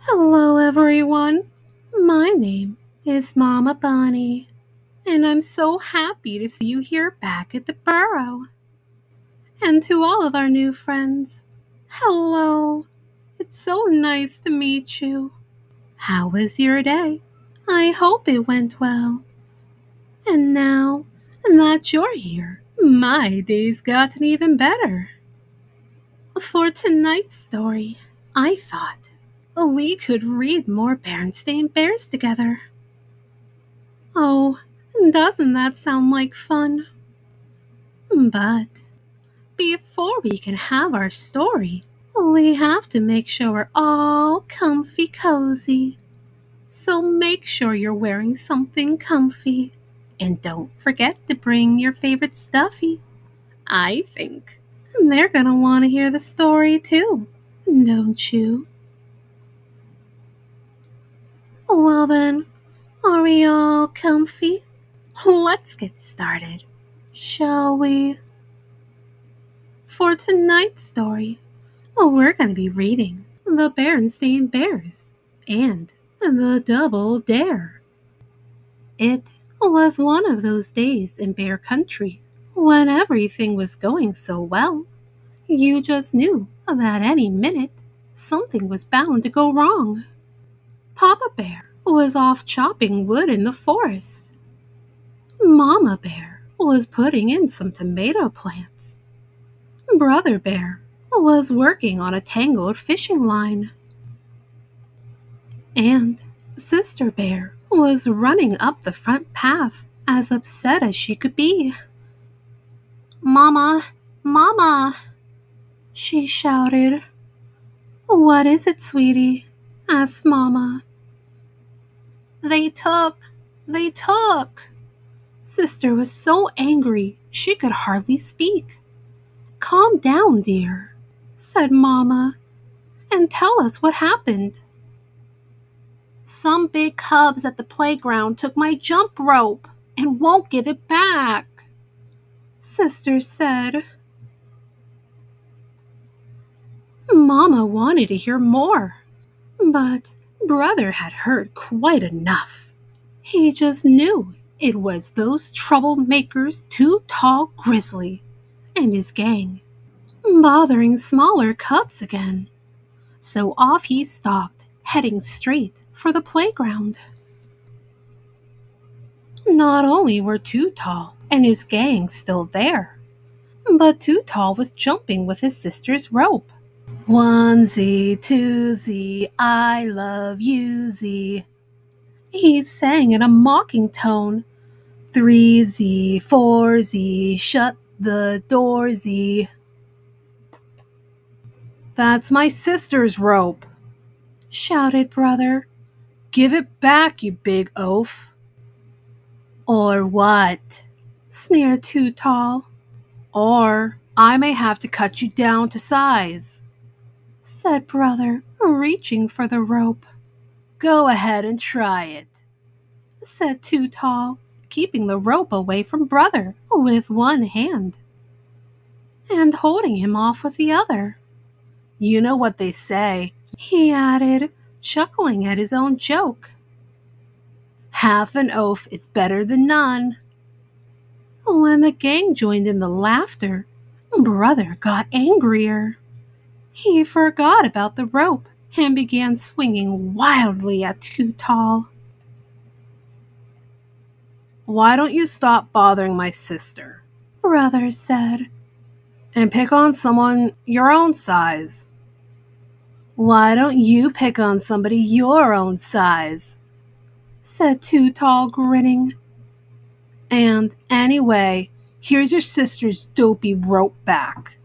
Hello, everyone. My name is Mama Bunny, and I'm so happy to see you here back at the burrow. And to all of our new friends, hello. It's so nice to meet you. How was your day? I hope it went well. And now that you're here, my day's gotten even better. For tonight's story, I thought we could read more Berenstain Bears together. Oh, doesn't that sound like fun? But before we can have our story, we have to make sure we're all comfy cozy. So make sure you're wearing something comfy. And don't forget to bring your favorite stuffy. I think they're gonna want to hear the story too, don't you? Well then, are we all comfy? Let's get started, shall we? For tonight's story, we're going to be reading The Berenstain Bears and The Double Dare. It was one of those days in Bear Country when everything was going so well. You just knew that any minute something was bound to go wrong. Papa Bear was off chopping wood in the forest. Mama Bear was putting in some tomato plants. Brother Bear was working on a tangled fishing line. And Sister Bear was running up the front path as upset as she could be. "Mama, Mama!" she shouted. "What is it, sweetie?" asked Mama. They took. Sister was so angry she could hardly speak. "Calm down, dear," said Mama, "and tell us what happened." "Some big cubs at the playground took my jump rope and won't give it back," Sister said. Mama wanted to hear more, but Brother had heard quite enough. He just knew it was those troublemakers Too Tall Grizzly and his gang bothering smaller cubs again. So off he stalked, heading straight for the playground. Not only were Too Tall and his gang still there, but Too Tall was jumping with his sister's rope. "1Z, 2Z, I love you, Z," he sang in a mocking tone. "3Z, 4Z, shut the door, Z." "That's my sister's rope," shouted Brother. "Give it back, you big oaf." "Or what?" sneered Too Tall. "Or I may have to cut you down to size," said Brother, reaching for the rope. "Go ahead and try it," said Too Tall, keeping the rope away from Brother with one hand and holding him off with the other. "You know what they say," he added, chuckling at his own joke. "Half an oaf is better than none." When the gang joined in the laughter, Brother got angrier. He forgot about the rope and began swinging wildly at Too Tall. "Why don't you stop bothering my sister?" Brother said, "and pick on someone your own size." "Why don't you pick on somebody your own size?" said Too Tall, grinning. "And anyway, here's your sister's dopey rope back."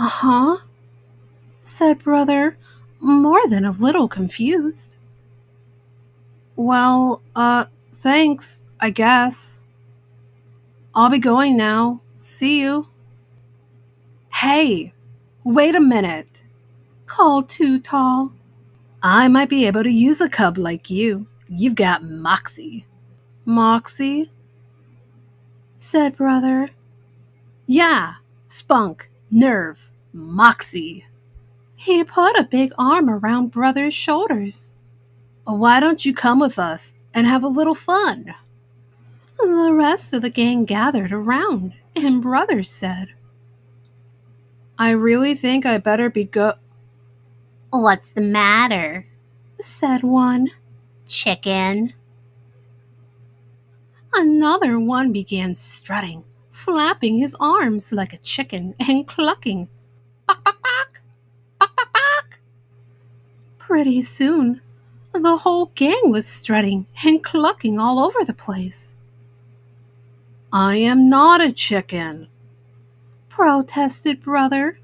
"Uh-huh," said Brother, more than a little confused. "Well, thanks, I guess. I'll be going now. See you." "Hey, wait a minute," called Too Tall. "I might be able to use a cub like you. You've got moxie." "Moxie?" said Brother. "Yeah, spunk, nerve, moxie," He put a big arm around Brother's shoulders. "Why don't you come with us and have a little fun?" The rest of the gang gathered around, and Brother said, "I really think I better be "What's the matter?" said one. "Chicken." Another one began strutting, flapping his arms like a chicken and clucking. "Bok, bok, bok! Bok, bok, bok!" Pretty soon, the whole gang was strutting and clucking all over the place. "I am not a chicken," protested Brother.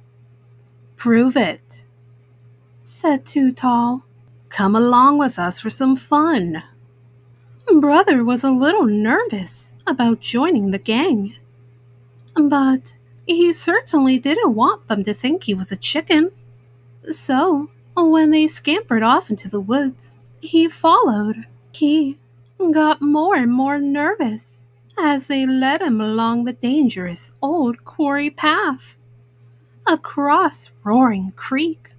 "Prove it," said Too Tall. "Come along with us for some fun." Brother was a little nervous about joining the gang, but he certainly didn't want them to think he was a chicken. So, when they scampered off into the woods, he followed. He got more and more nervous as they led him along the dangerous old quarry path, across Roaring Creek,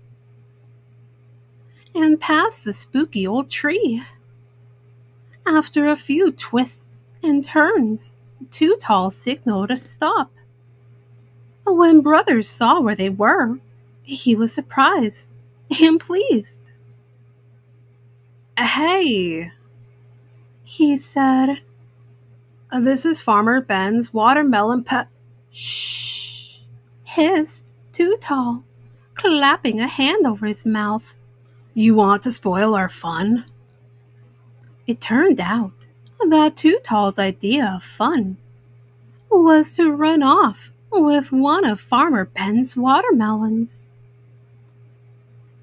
and past the spooky old tree. After a few twists and turns, Too Tall signaled a stop. When Brothers saw where they were, he was surprised and pleased. "Hey," he said, "this is Farmer Ben's watermelon Shh, hissed Too Tall, clapping a hand over his mouth. "You want to spoil our fun?" It turned out that Too Tall's idea of fun was to run off with one of Farmer Ben's watermelons.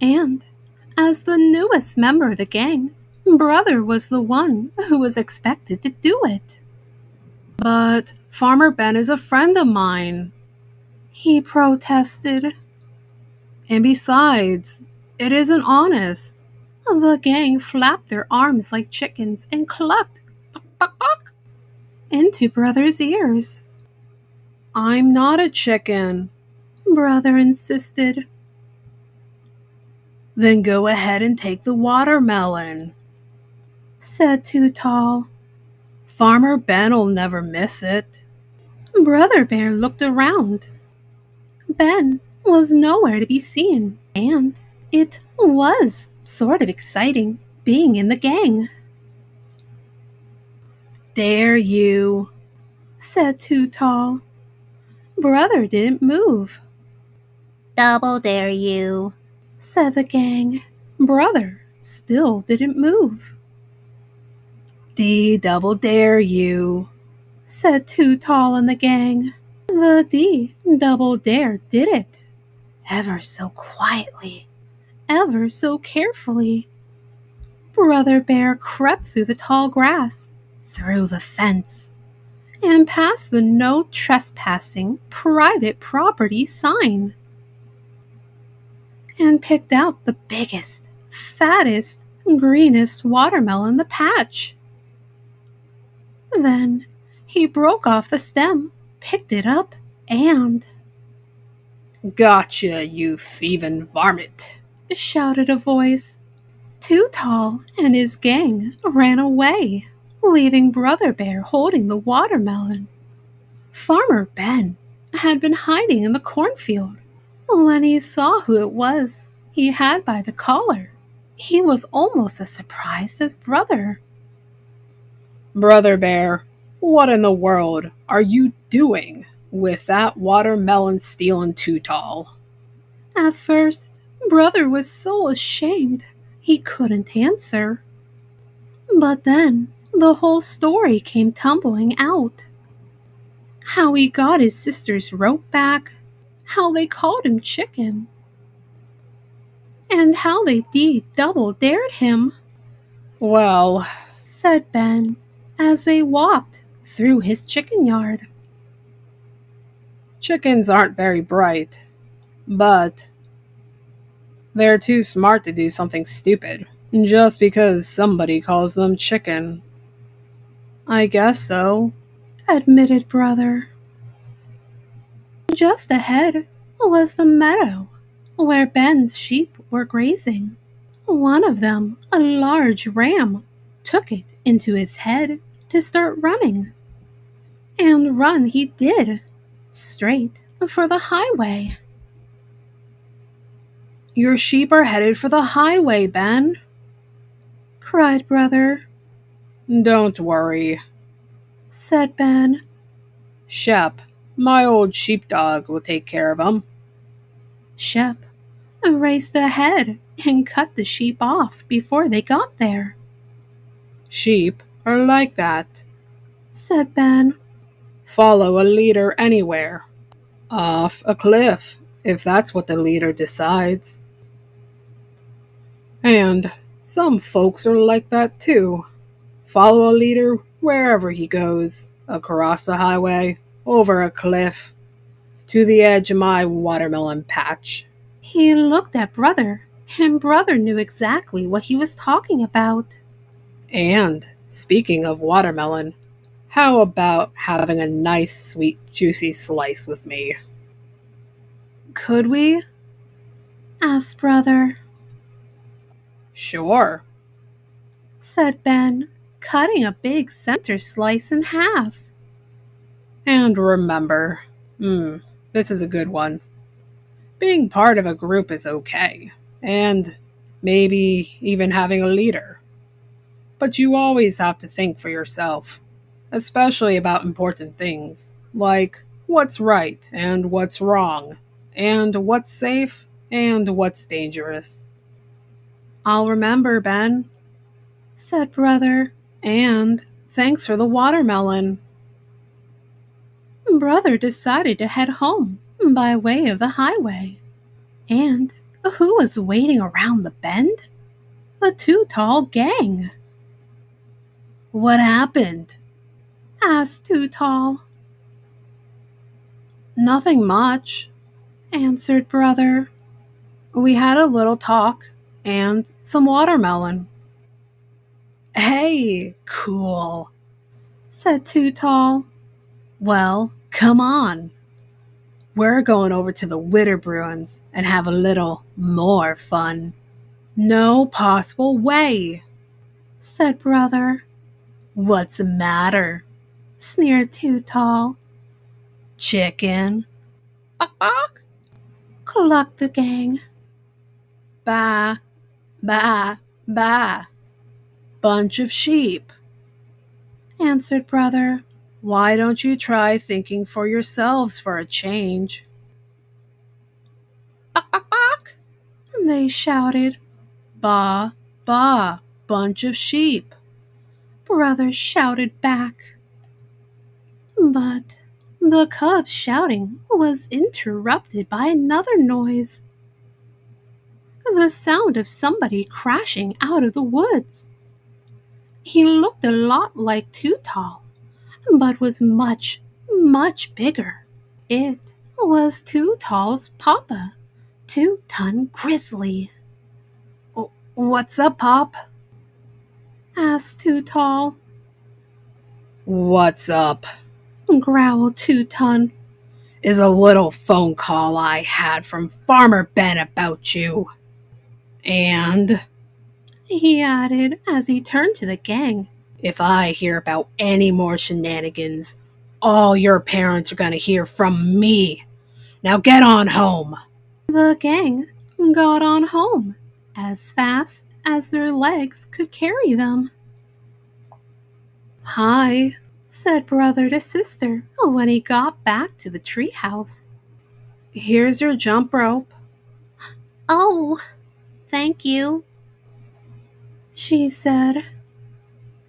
And as the newest member of the gang, Brother was the one who was expected to do it. "But Farmer Ben is a friend of mine," he protested. "And besides, it isn't honest." The gang flapped their arms like chickens and clucked, "Bok, bok, bok," into Brother's ears. "I'm not a chicken," Brother insisted. "Then go ahead and take the watermelon," said Too Tall. "Farmer Ben'll never miss it." Brother Bear looked around. Ben was nowhere to be seen, and it was sort of exciting being in the gang. "Dare you," said Too Tall. Brother didn't move. "Double dare you," said the gang. Brother still didn't move. "Double dare you," said Too Tall and the gang. The double dare did it, ever so quietly, ever so carefully. Brother Bear crept through the tall grass, through the fence, and past the no trespassing private property sign, and picked out the biggest, fattest, greenest watermelon in the patch. Then he broke off the stem, picked it up, and... "Gotcha, you thieving varmint!" shouted a voice. Too Tall and his gang ran away, leaving Brother Bear holding the watermelon. Farmer Ben had been hiding in the cornfield. When he saw who it was he had by the collar, he was almost as surprised as Brother. "Brother Bear, what in the world are you doing with that watermelon stealing Too Tall?" At first, Brother was so ashamed he couldn't answer. But then the whole story came tumbling out. How he got his sister's rope back, how they called him Chicken, and how they double dared him. "Well," said Ben as they walked through his chicken yard, "chickens aren't very bright, but they're too smart to do something stupid just because somebody calls them chicken." "I guess so," admitted Brother. Just ahead was the meadow where Ben's sheep were grazing. One of them, a large ram, took it into his head to start running. And run he did, straight for the highway. "Your sheep are headed for the highway, Ben," cried Brother. "Don't worry," said Ben. "Shep, my old sheepdog, will take care of 'em." Shep raced ahead and cut the sheep off before they got there. "Sheep are like that," said Ben. "Follow a leader anywhere. Off a cliff, if that's what the leader decides. And some folks are like that too. Follow a leader wherever he goes, across the highway, over a cliff, to the edge of my watermelon patch." He looked at Brother, and Brother knew exactly what he was talking about. "And, speaking of watermelon, how about having a nice, sweet, juicy slice with me?" "Could we?" asked Brother. "Sure," said Ben, cutting a big center slice in half. "And remember, this is a good one. Being part of a group is okay, and maybe even having a leader. But you always have to think for yourself, especially about important things, like what's right and what's wrong, and what's safe and what's dangerous." "I'll remember, Ben," said Brother, "and thanks for the watermelon." Brother decided to head home by way of the highway. And who was waiting around the bend? The Too Tall gang. "What happened?" asked Too Tall. "Nothing much," answered Brother. "We had a little talk and some watermelon." "Hey, cool," said Too Tall. "Well, come on. We're going over to the Widderbruins and have a little more fun." "No possible way," said Brother. "What's the matter?" sneered Too Tall. "Chicken?" "Bok bok," clucked the gang. "Bah, bah, bah. Bunch of sheep," answered Brother. "Why don't you try thinking for yourselves for a change?" "Bok bok bok," they shouted. "Bah, bah, bunch of sheep," Brother shouted back. But the cub's shouting was interrupted by another noise. The sound of somebody crashing out of the woods. He looked a lot like Too Tall, but was much, much bigger. It was Too Tall's papa, 2-Ton Grizzly. "What's up, Pop?" asked Too Tall. "What's up?" growled 2-Ton. "Is a little phone call I had from Farmer Ben about you. And," he added as he turned to the gang, "if I hear about any more shenanigans, all your parents are going to hear from me. Now get on home." The gang got on home as fast as their legs could carry them. "Hi," said Brother to Sister when he got back to the treehouse. "Here's your jump rope." "Oh, thank you," she said.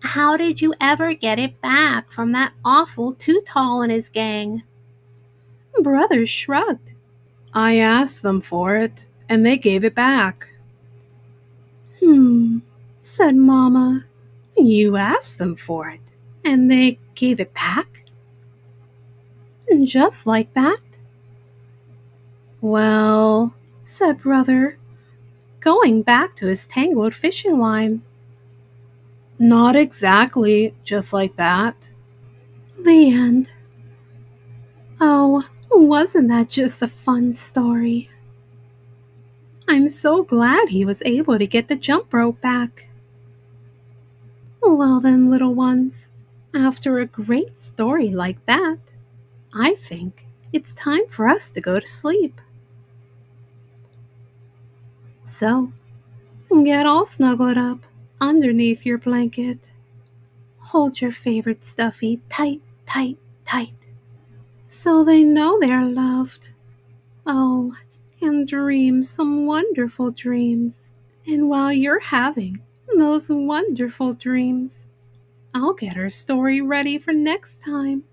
"How did you ever get it back from that awful Too Tall and his gang?" Brother shrugged. "I asked them for it, and they gave it back." Said Momma. "You asked them for it, and they gave it back? Just like that?" "Well," said Brother, going back to his tangled fishing line. "Not exactly just like that." The end. Oh, wasn't that just a fun story? I'm so glad he was able to get the jump rope back. Well then, little ones, after a great story like that, I think it's time for us to go to sleep. So, get all snuggled up underneath your blanket. Hold your favorite stuffy tight, tight, tight, so they know they're loved. Oh, and dream some wonderful dreams. And while you're having those wonderful dreams, I'll get our story ready for next time.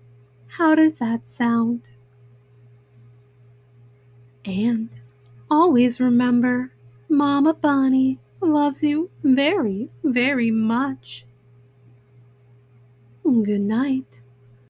How does that sound? And always remember, Mama Bunny loves you very, very much. Good night.